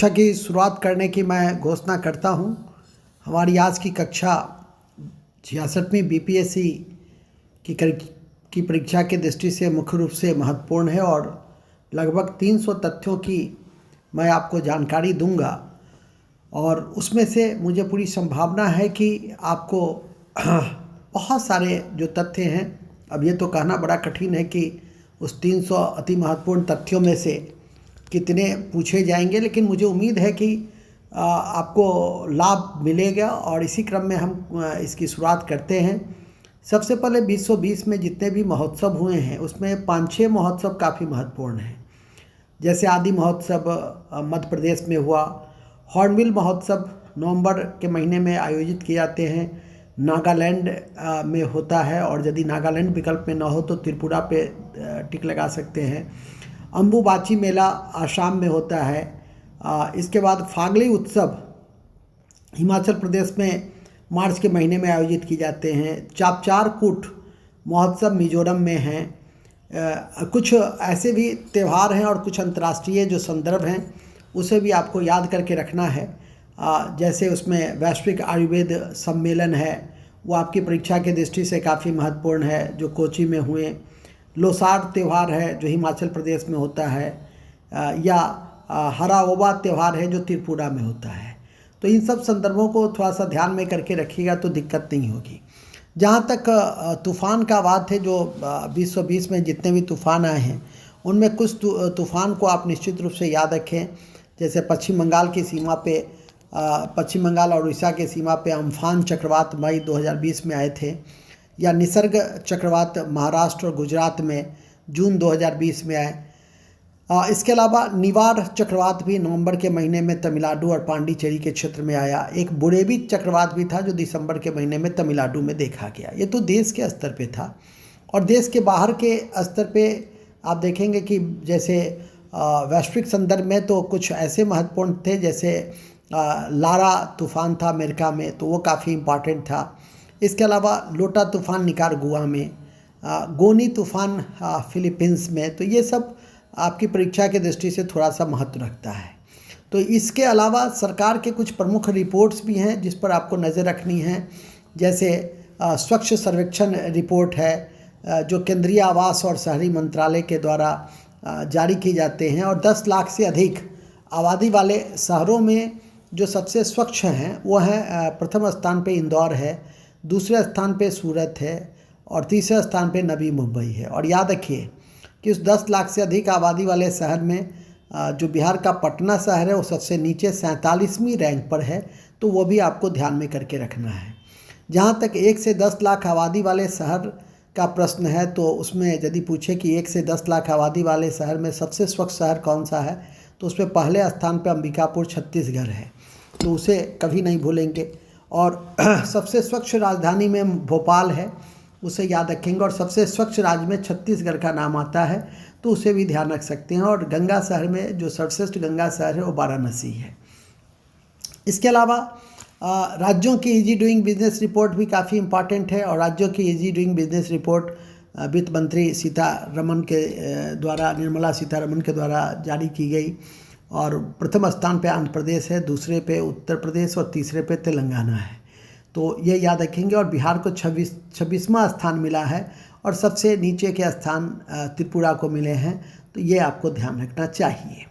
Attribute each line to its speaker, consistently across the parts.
Speaker 1: कक्षा की शुरुआत करने की मैं घोषणा करता हूँ। हमारी आज की कक्षा 66वीं बीपीएससी की परीक्षा की दृष्टि से मुख्य रूप से महत्वपूर्ण है और लगभग 300 तथ्यों की मैं आपको जानकारी दूंगा और उसमें से मुझे पूरी संभावना है कि आपको बहुत सारे जो तथ्य हैं, अब ये तो कहना बड़ा कठिन है कि उस 300 अति महत्वपूर्ण तथ्यों में से कितने पूछे जाएंगे, लेकिन मुझे उम्मीद है कि आपको लाभ मिलेगा और इसी क्रम में हम इसकी शुरुआत करते हैं। सबसे पहले 2020 में जितने भी महोत्सव हुए हैं उसमें 5-6 महोत्सव काफ़ी महत्वपूर्ण हैं। जैसे आदि महोत्सव मध्य प्रदेश में हुआ, हॉर्नबिल महोत्सव नवंबर के महीने में आयोजित किए जाते हैं, नागालैंड में होता है और यदि नागालैंड विकल्प में न हो तो त्रिपुरा पे टिक लगा सकते हैं। अम्बुबाची मेला आसाम में होता है। इसके बाद फागली उत्सव हिमाचल प्रदेश में मार्च के महीने में आयोजित की जाते हैं। चापचारकूट महोत्सव मिजोरम में हैं। कुछ ऐसे भी त्यौहार हैं और कुछ अंतर्राष्ट्रीय जो संदर्भ हैं उसे भी आपको याद करके रखना है। जैसे उसमें वैश्विक आयुर्वेद सम्मेलन है, वो आपकी परीक्षा की दृष्टि से काफ़ी महत्वपूर्ण है, जो कोची में हुए। लोसार त्यौहार है जो हिमाचल प्रदेश में होता है, या हराओबा त्यौहार है जो त्रिपुरा में होता है। तो इन सब संदर्भों को थोड़ा सा ध्यान में करके रखिएगा तो दिक्कत नहीं होगी। जहाँ तक तूफ़ान का बात है, जो 2020 में जितने भी तूफ़ान आए हैं उनमें कुछ तूफ़ान को आप निश्चित रूप से याद रखें। जैसे पश्चिम बंगाल की सीमा पे, पश्चिम बंगाल और उड़ीसा के सीमा पे अम्फान चक्रवात मई 2020 में आए थे, या निसर्ग चक्रवात महाराष्ट्र और गुजरात में जून 2020 में आए। इसके अलावा निवार चक्रवात भी नवंबर के महीने में तमिलनाडु और पांडिचेरी के क्षेत्र में आया। एक बुरेवी चक्रवात भी था जो दिसंबर के महीने में तमिलनाडु में देखा गया। ये तो देश के स्तर पे था, और देश के बाहर के स्तर पे आप देखेंगे कि जैसे वैश्विक संदर्भ में तो कुछ ऐसे महत्वपूर्ण थे, जैसे लारा तूफ़ान था अमेरिका में, तो वो काफ़ी इम्पॉर्टेंट था। इसके अलावा लोटा तूफ़ान निकारागुआ में, गोनी तूफ़ान फिलीपींस में, तो ये सब आपकी परीक्षा की दृष्टि से थोड़ा सा महत्व रखता है। तो इसके अलावा सरकार के कुछ प्रमुख रिपोर्ट्स भी हैं जिस पर आपको नज़र रखनी है। जैसे स्वच्छ सर्वेक्षण रिपोर्ट है जो केंद्रीय आवास और शहरी मंत्रालय के द्वारा जारी की जाते हैं, और 10 लाख से अधिक आबादी वाले शहरों में जो सबसे स्वच्छ हैं वो हैं, प्रथम स्थान पे इंदौर है, दूसरे स्थान पे सूरत है और तीसरे स्थान पे नवी मुंबई है। और याद रखिए कि उस 10 लाख से अधिक आबादी वाले शहर में जो बिहार का पटना शहर है वो सबसे नीचे 47वीं रैंक पर है, तो वो भी आपको ध्यान में करके रखना है। जहाँ तक 1 से 10 लाख आबादी वाले शहर का प्रश्न है, तो उसमें यदि पूछे कि 1 से 10 लाख आबादी वाले शहर में सबसे स्वच्छ शहर कौन सा है, तो उसमें पहले स्थान पर अंबिकापुर छत्तीसगढ़ है, तो उसे कभी नहीं भूलेंगे। और सबसे स्वच्छ राजधानी में भोपाल है, उसे याद रखेंगे। और सबसे स्वच्छ राज्य में छत्तीसगढ़ का नाम आता है, तो उसे भी ध्यान रख सकते हैं। और गंगा शहर में जो सर्वश्रेष्ठ गंगा शहर है वो वाराणसी है। इसके अलावा राज्यों की इजी डूइंग बिजनेस रिपोर्ट भी काफ़ी इम्पॉर्टेंट है, और राज्यों की इजी डूइंग बिजनेस रिपोर्ट वित्त मंत्री सीतारमण के द्वारा, निर्मला सीतारमण के द्वारा जारी की गई। और प्रथम स्थान पे आंध्र प्रदेश है, दूसरे पे उत्तर प्रदेश और तीसरे पे तेलंगाना है, तो ये याद रखेंगे। और बिहार को 26वां स्थान मिला है, और सबसे नीचे के स्थान त्रिपुरा को मिले हैं, तो ये आपको ध्यान रखना चाहिए।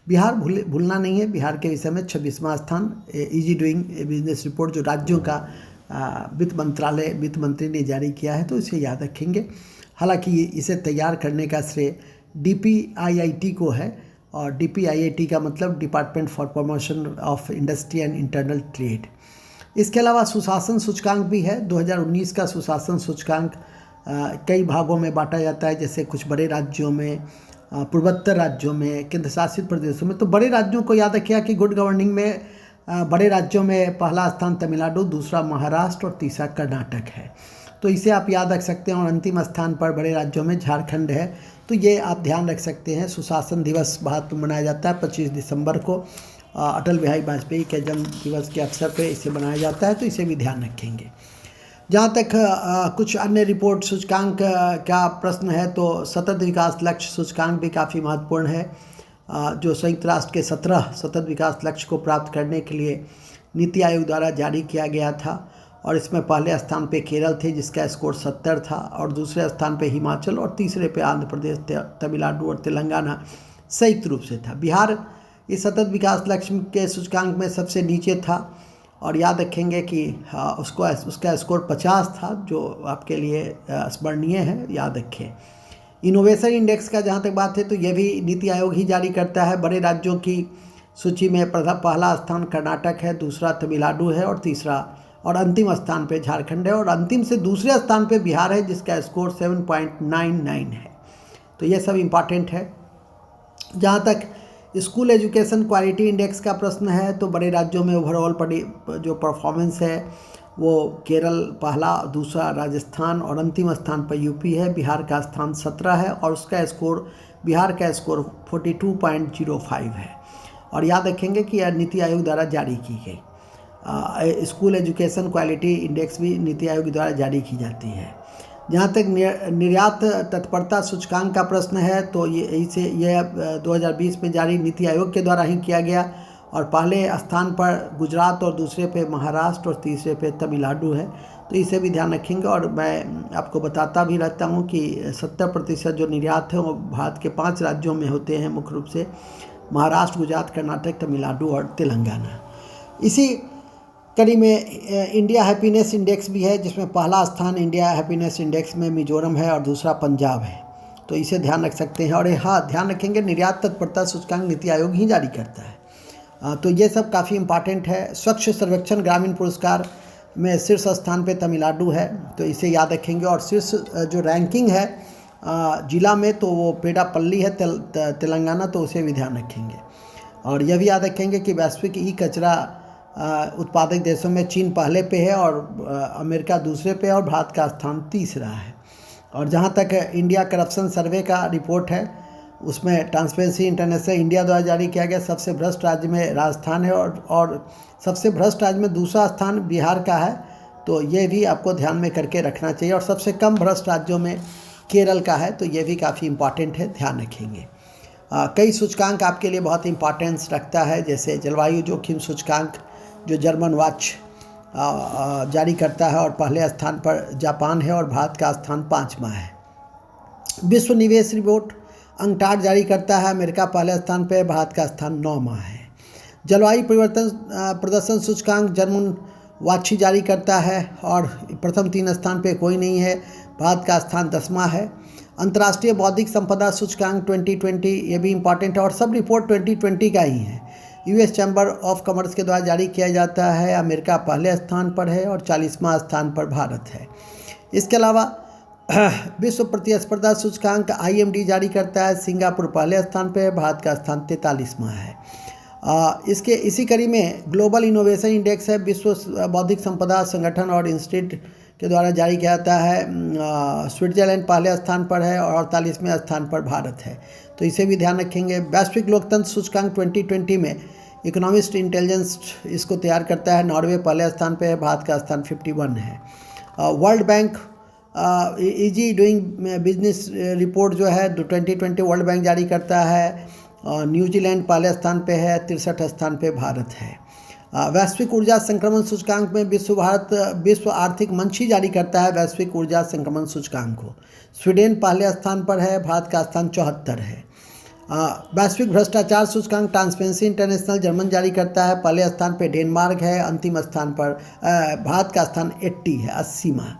Speaker 1: बिहार भूलना नहीं है। बिहार के विषय में 26वां स्थान इजी डूइंग बिजनेस रिपोर्ट जो राज्यों का वित्त मंत्री ने जारी किया है, तो इसे याद रखेंगे। हालांकि इसे तैयार करने का श्रेय DPIIT को है, और DPIIT का मतलब department for promotion of industry and internal trade. इसके अलावा सुशासन सूचकांक भी है। 2019 का सुशासन सूचकांक कई भागों में बांटा जाता है, जैसे कुछ बड़े राज्यों में, पूर्वोत्तर राज्यों में, केंद्र शासित प्रदेशों में। तो बड़े राज्यों को याद रखिएगा कि गुड गवर्निंग में बड़े राज्यों में पहला स्थान तमिलनाडु, दूसरा महाराष्ट्र और तीसरा कर्नाटक है, तो इसे आप याद रख सकते हैं। और अंतिम स्थान पर बड़े राज्यों में झारखंड है, तो ये आप ध्यान रख सकते हैं। सुशासन दिवस महत्व मनाया जाता है 25 दिसंबर को, अटल बिहारी वाजपेयी के जन्म दिवस के अवसर पे इसे मनाया जाता है, तो इसे भी ध्यान रखेंगे। जहाँ तक कुछ अन्य रिपोर्ट सूचकांक का प्रश्न है, तो सतत विकास लक्ष्य सूचकांक भी काफ़ी महत्वपूर्ण है। जो संयुक्त राष्ट्र के 17 सतत विकास लक्ष्य को प्राप्त करने के लिए नीति आयोग द्वारा जारी किया गया था। और इसमें पहले स्थान पे केरल थे जिसका स्कोर 70 था, और दूसरे स्थान पे हिमाचल, और तीसरे पे आंध्र प्रदेश, तमिलनाडु और तेलंगाना संयुक्त रूप से था। बिहार इस सतत विकास लक्ष्य के सूचकांक में सबसे नीचे था, और याद रखेंगे कि उसका स्कोर 50 था, जो आपके लिए स्मरणीय है, याद रखें। इनोवेशन इंडेक्स का जहाँ तक बात है तो यह भी नीति आयोग ही जारी करता है। बड़े राज्यों की सूची में पहला स्थान कर्नाटक है, दूसरा तमिलनाडु है, और तीसरा और अंतिम स्थान पे झारखंड है, और अंतिम से दूसरे स्थान पे बिहार है जिसका स्कोर 7.99 है। तो ये सब इम्पॉर्टेंट है। जहाँ तक स्कूल एजुकेशन क्वालिटी इंडेक्स का प्रश्न है तो बड़े राज्यों में ओवरऑल जो परफॉर्मेंस है वो केरल पहला, दूसरा राजस्थान, और अंतिम स्थान पर यूपी है। बिहार का स्थान 17 है, और बिहार का स्कोर 42.05 है। और याद रखेंगे कि यह नीति आयोग द्वारा जारी की गई स्कूल एजुकेशन क्वालिटी इंडेक्स भी नीति आयोग द्वारा जारी की जाती है। जहाँ तक निर्यात तत्परता सूचकांक का प्रश्न है तो यह 2020 में जारी नीति आयोग के द्वारा ही किया गया, और पहले स्थान पर गुजरात और दूसरे पे महाराष्ट्र और तीसरे पे तमिलनाडु है। तो इसे भी ध्यान रखेंगे। और मैं आपको बताता भी रहता हूँ कि 70% जो निर्यात है वो भारत के 5 राज्यों में होते हैं, मुख्य रूप से महाराष्ट्र, गुजरात, कर्नाटक, तमिलनाडु और तेलंगाना। इसी कड़ी में इंडिया हैप्पीनेस इंडेक्स भी है, जिसमें पहला स्थान इंडिया हैप्पीनेस इंडेक्स में मिजोरम है और दूसरा पंजाब है। तो इसे ध्यान रख सकते हैं। और हाँ, ध्यान रखेंगे निर्यात तत्परता सूचकांक नीति आयोग ही जारी करता है। तो ये सब काफ़ी इम्पॉर्टेंट है। स्वच्छ सर्वेक्षण ग्रामीण पुरस्कार में शीर्ष स्थान पे तमिलनाडु है, तो इसे याद रखेंगे। और शीर्ष जो रैंकिंग है जिला में तो वो पेडापल्ली है तेलंगाना, तो उसे भी ध्यान रखेंगे। और यह भी याद रखेंगे कि वैश्विक ई कचरा उत्पादक देशों में चीन पहले पे है, और अमेरिका दूसरे पे है, और भारत का स्थान तीसरा है। और जहाँ तक इंडिया करप्शन सर्वे का रिपोर्ट है उसमें ट्रांसपेरेंसी इंटरनेशनल इंडिया द्वारा जारी किया गया सबसे भ्रष्ट राज्य में राजस्थान है, और सबसे भ्रष्ट राज्य में दूसरा स्थान बिहार का है। तो ये भी आपको ध्यान में करके रखना चाहिए। और सबसे कम भ्रष्ट राज्यों में केरल का है, तो ये भी काफ़ी इम्पॉर्टेंट है, ध्यान रखेंगे। कई सूचकांक आपके लिए बहुत इंपॉर्टेंस रखता है, जैसे जलवायु जोखिम सूचकांक जो जर्मन वॉच जारी करता है, और पहले स्थान पर जापान है और भारत का स्थान 5वां है। विश्व निवेश रिपोर्ट अंकटाड जारी करता है, अमेरिका पहले स्थान पर, भारत का स्थान 9वां है। जलवायु परिवर्तन प्रदर्शन सूचकांक जर्मन वाची जारी करता है, और प्रथम 3 स्थान पे कोई नहीं है, भारत का स्थान 10वां है। अंतर्राष्ट्रीय बौद्धिक संपदा सूचकांक 2020 ये भी इम्पॉर्टेंट है, और सब रिपोर्ट 2020 का ही है। यूएस चैम्बर ऑफ कॉमर्स के द्वारा जारी किया जाता है, अमेरिका पहले स्थान पर है और 40वां स्थान पर भारत है। इसके अलावा विश्व प्रतिस्पर्धा सूचकांक IMD जारी करता है, सिंगापुर पहले स्थान पर है, भारत का स्थान 43वां है। इसी कड़ी में ग्लोबल इनोवेशन इंडेक्स है, विश्व बौद्धिक संपदा संगठन और इंस्टीट्यूट के द्वारा जारी किया जाता है। स्विट्जरलैंड पहले स्थान पर है और 48वें स्थान पर भारत है, तो इसे भी ध्यान रखेंगे। वैश्विक लोकतंत्र सूचकांक 2020 में इकोनॉमिस्ट इंटेलिजेंस इसको तैयार करता है, नॉर्वे पहले स्थान पर है, भारत का स्थान 51 है। World bank easy doing business report जो है 2020 वर्ल्ड बैंक जारी करता है, न्यूजीलैंड पहले स्थान पे है, 63 स्थान पे भारत है। वैश्विक ऊर्जा संक्रमण सूचकांक में विश्व आर्थिक मंच ही जारी करता है वैश्विक ऊर्जा संक्रमण सूचकांक को। स्वीडन पहले स्थान पर है, भारत का स्थान 74 है। वैश्विक भ्रष्टाचार सूचकांक ट्रांसपेरेंसी इंटरनेशनल जर्मन जारी करता है, पहले स्थान पर डेनमार्क है, अंतिम स्थान पर भारत का स्थान 80 है, 80वां।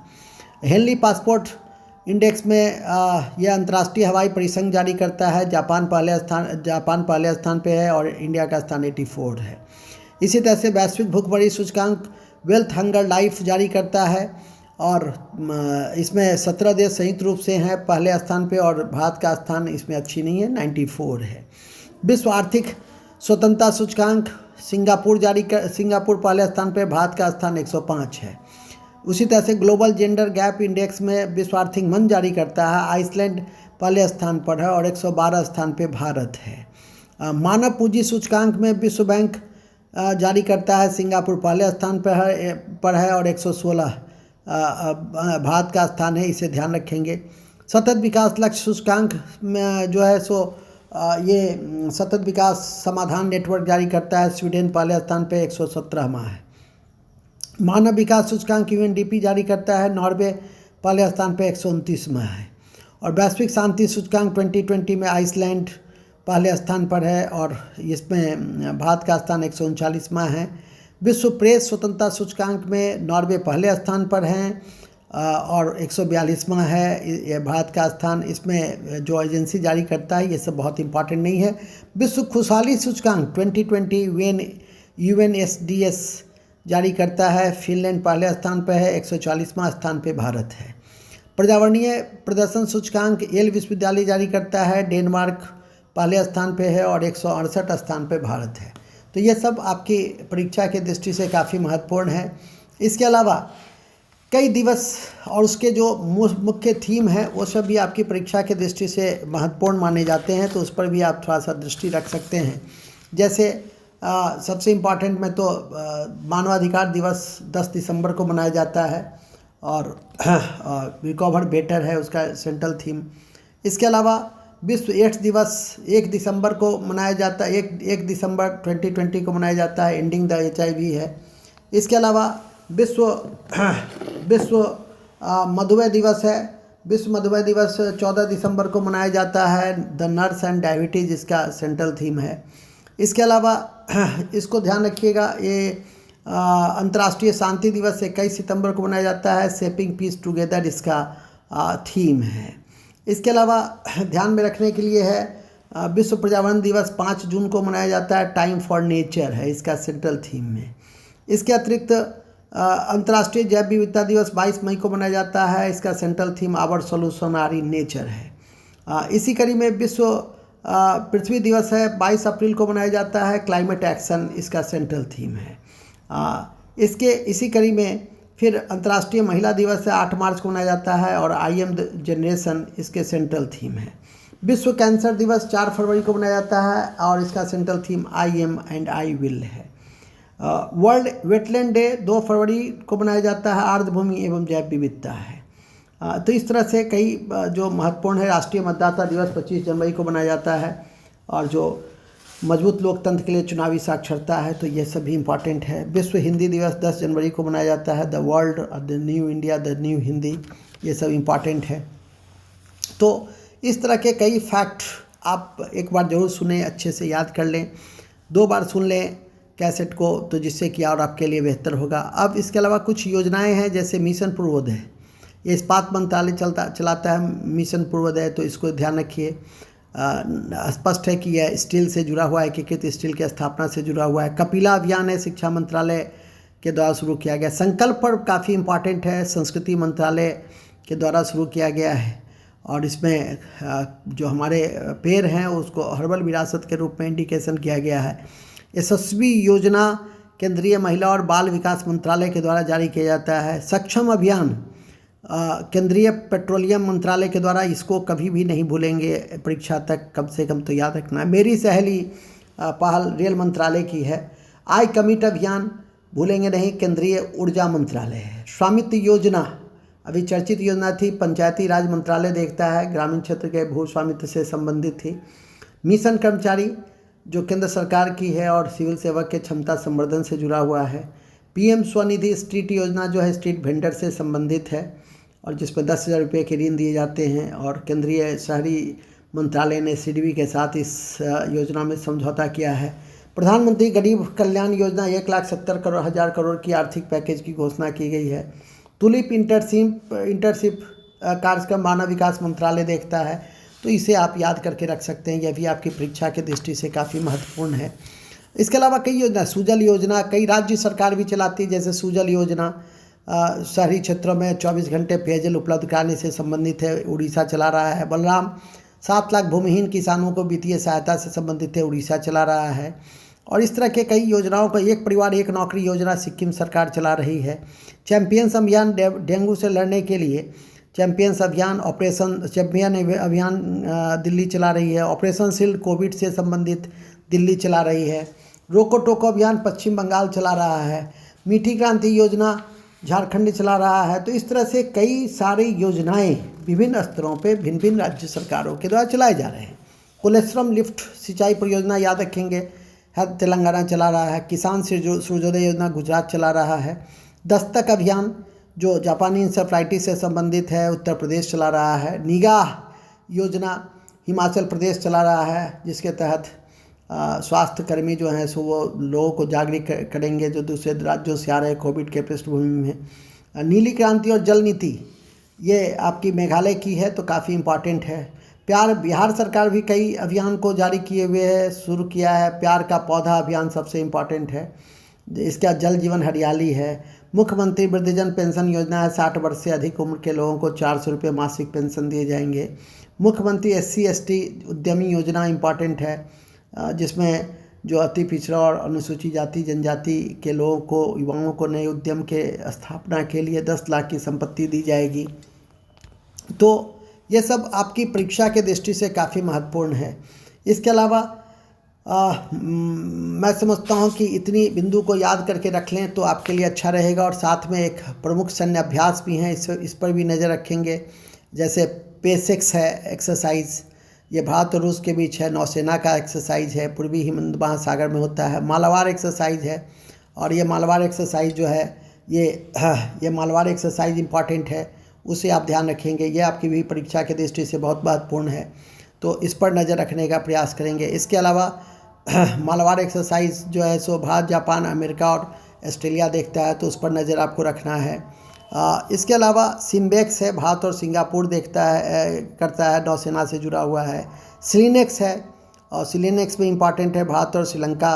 Speaker 1: हेनली पासपोर्ट इंडेक्स में यह अंतर्राष्ट्रीय हवाई परिसंघ जारी करता है, जापान पहले स्थान पे है और इंडिया का स्थान 84 है। इसी तरह से वैश्विक भूखमरी सूचकांक वेल्थ हंगर लाइफ जारी करता है, और इसमें 17 देश संयुक्त रूप से हैं पहले स्थान पे, और भारत का स्थान इसमें अच्छी नहीं है, 94 है। विश्व आर्थिक स्वतंत्रता सूचकांक सिंगापुर पहले स्थान पे, भारत का स्थान 105 है। उसी तरह से ग्लोबल जेंडर गैप इंडेक्स में विश्व आर्थिक मंच जारी करता है, आइसलैंड पहले स्थान पर है और 112 स्थान पे भारत है। मानव पूंजी सूचकांक में विश्व बैंक जारी करता है, सिंगापुर पहले स्थान पर है और 116 भारत का स्थान है, इसे ध्यान रखेंगे। सतत विकास लक्ष्य सूचकांक में जो है सो ये सतत विकास समाधान नेटवर्क जारी करता है, स्वीडन पहले स्थान पे 117वां है। मानव विकास सूचकांक यूएनडीपी जारी करता है, नॉर्वे पहले स्थान पे 129वां है। और वैश्विक शांति सूचकांक 2020 में आइसलैंड पहले स्थान पर है और इसमें भारत का स्थान 139वां है। विश्व प्रेस स्वतंत्रता सूचकांक में नॉर्वे पहले स्थान पर हैं और 142वां है ये भारत का स्थान। इसमें जो एजेंसी जारी करता है ये सब बहुत इंपॉर्टेंट नहीं है। विश्व खुशहाली सूचकांक 2020 UNSDS जारी करता है, फिनलैंड पहले स्थान पर है, 140वां स्थान पे भारत है। पर्यावरणीय प्रदर्शन सूचकांक येल विश्वविद्यालय जारी करता है, डेनमार्क पहले स्थान पे है और 168 स्थान पे भारत है। तो ये सब आपकी परीक्षा के दृष्टि से काफ़ी महत्वपूर्ण है। इसके अलावा कई दिवस और उसके जो मुख्य थीम है वो सब भी आपकी परीक्षा के दृष्टि से महत्वपूर्ण माने जाते हैं, तो उस पर भी आप थोड़ा सा दृष्टि रख सकते हैं। जैसे सबसे इम्पॉर्टेंट में तो मानवाधिकार दिवस 10 दिसंबर को मनाया जाता है और रिकवर बेटर है उसका सेंट्रल थीम। इसके अलावा विश्व एड्स दिवस 1 दिसंबर को मनाया जाता है, 1 दिसंबर 2020 को मनाया जाता है, एंडिंग द HIV है। इसके अलावा विश्व मधुमेह दिवस है। विश्व मधुमेह दिवस 14 दिसंबर को मनाया जाता है, द नर्स एंड डायबिटीज़ इसका सेंट्रल थीम है। इसके अलावा इसको ध्यान रखिएगा, ये अंतर्राष्ट्रीय शांति दिवस 21 सितंबर को मनाया जाता है, शेपिंग पीस टुगेदर इसका थीम है। इसके अलावा ध्यान में रखने के लिए है विश्व पर्यावरण दिवस 5 जून को मनाया जाता है, टाइम फॉर नेचर है इसका सेंट्रल थीम में। इसके अतिरिक्त अंतर्राष्ट्रीय जैव विविधता दिवस 22 मई को मनाया जाता है, इसका central theme our solutions are in nature है। इसी कड़ी में विश्व पृथ्वी दिवस है, 22 अप्रैल को मनाया जाता है, क्लाइमेट एक्शन इसका सेंट्रल थीम है। इसी कड़ी में फिर अंतर्राष्ट्रीय महिला दिवस है, 8 मार्च को मनाया जाता है और आई एम द जनरेशन इसके सेंट्रल थीम है। विश्व कैंसर दिवस 4 फरवरी को मनाया जाता है और इसका central theme I am and I will है। वर्ल्ड वेटलैंड डे 2 फरवरी को मनाया जाता है, आर्द्रभूमि एवं जैव विविधता है। तो इस तरह से कई जो महत्वपूर्ण है। राष्ट्रीय मतदाता दिवस 25 जनवरी को मनाया जाता है और जो मजबूत लोकतंत्र के लिए चुनावी साक्षरता है, तो ये सभी इम्पॉर्टेंट है। विश्व हिंदी दिवस 10 जनवरी को मनाया जाता है, the world the new India the new Hindi, ये सब इम्पॉर्टेंट है। तो इस तरह के कई फैक्ट आप एक बार ज़रूर सुने, अच्छे से याद कर लें, 2 बार सुन लें कैसेट को, तो जिससे कि और आपके लिए बेहतर होगा। अब इसके अलावा कुछ योजनाएं हैं, जैसे मिशन पूर्वोदय, ये इस्पात मंत्रालय चलाता है मिशन पूर्वोदय, तो इसको ध्यान रखिए। स्पष्ट है कि यह स्टील से जुड़ा हुआ है, एकीकृत स्टील की स्थापना से जुड़ा हुआ है। कपिला अभियान है, शिक्षा मंत्रालय के द्वारा शुरू किया गया। संकल्प पर काफ़ी इम्पॉर्टेंट है, संस्कृति मंत्रालय के द्वारा शुरू किया गया है और इसमें जो हमारे पेड़ हैं उसको हर्बल विरासत के रूप में इंडिकेशन किया गया है। यशस्वी योजना केंद्रीय महिला और बाल विकास मंत्रालय के द्वारा जारी किया जाता है। सक्षम अभियान केंद्रीय पेट्रोलियम मंत्रालय के द्वारा, इसको कभी भी नहीं भूलेंगे, परीक्षा तक कम से कम तो याद रखना है। मेरी सहेली पहल रेल मंत्रालय की है। आई कमिट अभियान भूलेंगे नहीं, केंद्रीय ऊर्जा मंत्रालय है। स्वामित्व योजना अभी चर्चित योजना थी, पंचायती राज मंत्रालय देखता है, ग्रामीण क्षेत्र के भू स्वामित्व से संबंधित थी। मिशन कर्मचारी जो केंद्र सरकार की है और सिविल सेवक के क्षमता संवर्धन से जुड़ा हुआ है। PM स्वनिधि स्ट्रीट योजना जो है स्ट्रीट वेंडर से संबंधित है और जिसमें 10,000 रुपये के ऋण दिए जाते हैं और केंद्रीय शहरी मंत्रालय ने CDB के साथ इस योजना में समझौता किया है। प्रधानमंत्री गरीब कल्याण योजना 1,70,000 करोड़ की आर्थिक पैकेज की घोषणा की गई है। तुलिप इंटर्नशिप कार्यक्रम मानव विकास मंत्रालय देखता है, तो इसे आप याद करके रख सकते हैं, यह भी आपकी परीक्षा की दृष्टि से काफ़ी महत्वपूर्ण है। इसके अलावा कई योजना, सुजल योजना कई राज्य सरकार भी चलाती है, जैसे सुजल योजना शहरी क्षेत्रों में 24 घंटे पेयजल उपलब्ध कराने से संबंधित है, उड़ीसा चला रहा है। बलराम 7 लाख भूमिहीन किसानों को वित्तीय सहायता से संबंधित है, उड़ीसा चला रहा है। और इस तरह के कई योजनाओं का एक परिवार एक नौकरी योजना सिक्किम सरकार चला रही है। चैंपियंस अभियान डेंगू से लड़ने के लिए चैंपियंस अभियान, ऑपरेशन चैंपियन अभियान दिल्ली चला रही है। ऑपरेशन शील्ड कोविड से संबंधित दिल्ली चला रही है। रोको टोको अभियान पश्चिम बंगाल चला रहा है। मीठी क्रांति योजना झारखंड चला रहा है। तो इस तरह से कई सारी योजनाएं विभिन्न स्तरों पे भिन्न भिन्न राज्य सरकारों के द्वारा चलाए जा रहे हैं। कुलेश्वरम लिफ्ट सिंचाई परियोजना याद रखेंगे, है तेलंगाना चला रहा है। किसान सूर्योदय योजना गुजरात चला रहा है। दस्तक अभियान जो जापानी इंसेफ्लाइटिस से संबंधित है उत्तर प्रदेश चला रहा है। निगाह योजना हिमाचल प्रदेश चला रहा है, जिसके तहत स्वास्थ्य कर्मी जो हैं सो वो लोगों को जागरूक करेंगे जो दूसरे राज्यों से आ रहे कोविड के पृष्ठभूमि में। नीली क्रांति और जल नीति ये आपकी मेघालय की है तो काफ़ी इम्पॉर्टेंट है। प्यार बिहार सरकार भी कई अभियान को जारी किए हुए है, शुरू किया है। प्यार का पौधा अभियान सबसे इम्पॉर्टेंट है। इसका जल जीवन हरियाली है। मुख्यमंत्री वृद्धजन पेंशन योजना है, 60 वर्ष से अधिक उम्र के लोगों को 400 रुपये मासिक पेंशन दिए जाएंगे। मुख्यमंत्री SC ST उद्यमी योजना इम्पॉर्टेंट है, जिसमें जो अति पिछड़ा और अनुसूचित जाति जनजाति के लोगों को, युवाओं को नए उद्यम के स्थापना के लिए 10 लाख की संपत्ति दी जाएगी। तो ये सब आपकी परीक्षा के दृष्टि से काफ़ी महत्वपूर्ण है। इसके अलावा मैं समझता हूँ कि इतनी बिंदु को याद करके रख लें तो आपके लिए अच्छा रहेगा। और साथ में एक प्रमुख सैन्य अभ्यास भी हैं, इस पर भी नज़र रखेंगे। जैसे पेसेक्स है एक्सरसाइज, ये भारत और रूस के बीच है, नौसेना का एक्सरसाइज है, पूर्वी हिंद महासागर में होता है। मालाबार एक्सरसाइज है, और ये मालाबार एक्सरसाइज जो है ये मालाबार एक्सरसाइज इम्पॉर्टेंट है, उसे आप ध्यान रखेंगे। ये आपकी भी परीक्षा के दृष्टि से बहुत महत्वपूर्ण है, तो इस पर नज़र रखने का प्रयास करेंगे। इसके अलावा मालाबार एक्सरसाइज जो है सो भारत, जापान, अमेरिका और ऑस्ट्रेलिया देखता है, तो उस पर नज़र आपको रखना है। इसके अलावा सिम्बेक्स है, भारत और सिंगापुर देखता है करता है, नौसेना से जुड़ा हुआ है। सिलिनेक्स है, और सिलिनेक्स भी इम्पॉर्टेंट है, भारत और श्रीलंका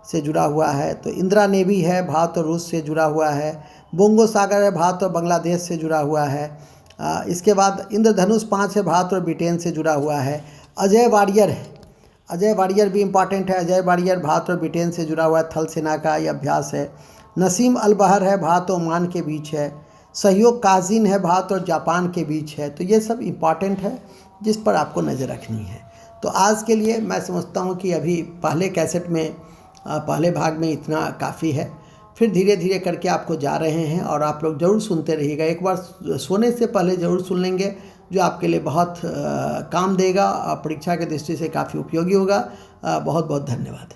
Speaker 1: से जुड़ा हुआ है। तो इंदिरा नेवी है, भारत और रूस से जुड़ा हुआ है। बोंगो सागर है, भारत और बांग्लादेश से जुड़ा हुआ है। इसके बाद इंद्रधनुष 5 है, भारत और ब्रिटेन से जुड़ा हुआ है। अजय वारियर है, अजय वारियर भी इम्पॉर्टेंट है। अजय वारियर भारत और ब्रिटेन से जुड़ा हुआ है, थल सेना का यह अभ्यास है। नसीम अल बहर है, भारत और ओमान के बीच है। सहयोग काजिन है, भारत और जापान के बीच है। तो ये सब इम्पॉर्टेंट है जिस पर आपको नज़र रखनी है। तो आज के लिए मैं समझता हूँ कि अभी पहले कैसेट में पहले भाग में इतना काफ़ी है, फिर धीरे धीरे करके आपको जा रहे हैं, और आप लोग ज़रूर सुनते रहिएगा। एक बार सोने से पहले ज़रूर सुन लेंगे, जो आपके लिए बहुत काम देगा, परीक्षा की दृष्टि से काफ़ी उपयोगी होगा। बहुत बहुत धन्यवाद।